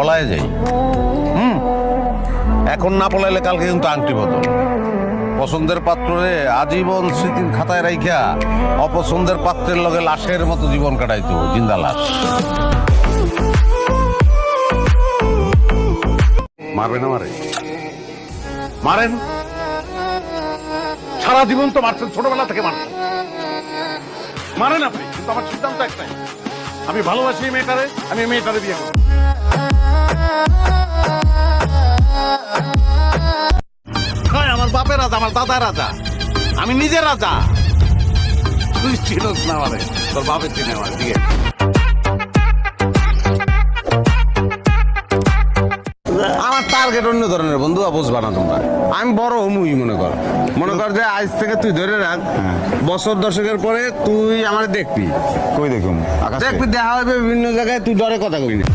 পলায় যাই। এখন না পলাইলে কালকে কিন্তু আংটি বদল। পছন্দের পাত্রে আজীবন স্মৃতির খাতায় রাইখা অপছন্দের পাত্রের লগে লাশের মতো জীবন কাটাইতো, জিন্দা লাশ। মারবেন আমারে? মারেন, সারা জীবন তো মারছেন, ছোটবেলা থেকে মারছেন, মারেন আপনি। কিন্তু আমার সিদ্ধান্ত একটাই, আমি ভালোবাসি এই মেয়েটারে, আমি এই মেয়েটারে বিয়ে করব। আমার বাপের রাজা, আমার দাদা রাজা, আমি নিজে রাজা। তুই চিনস না আমারে, তোর বাপের চিনে আমার। ঠিক আছে, আমার টার্গেট অন্য ধরনের বন্ধু, বুঝবা না তোমরা। আমি বড় হমুই মনে কর যে আজ থেকে তুই ধরে রাখ, বছর দশকের পরে তুই আমার দেখবি। কই দেখুন? দেখবি, দেখা হবে বিভিন্ন জায়গায়, তুই ডরে কথা কবি না।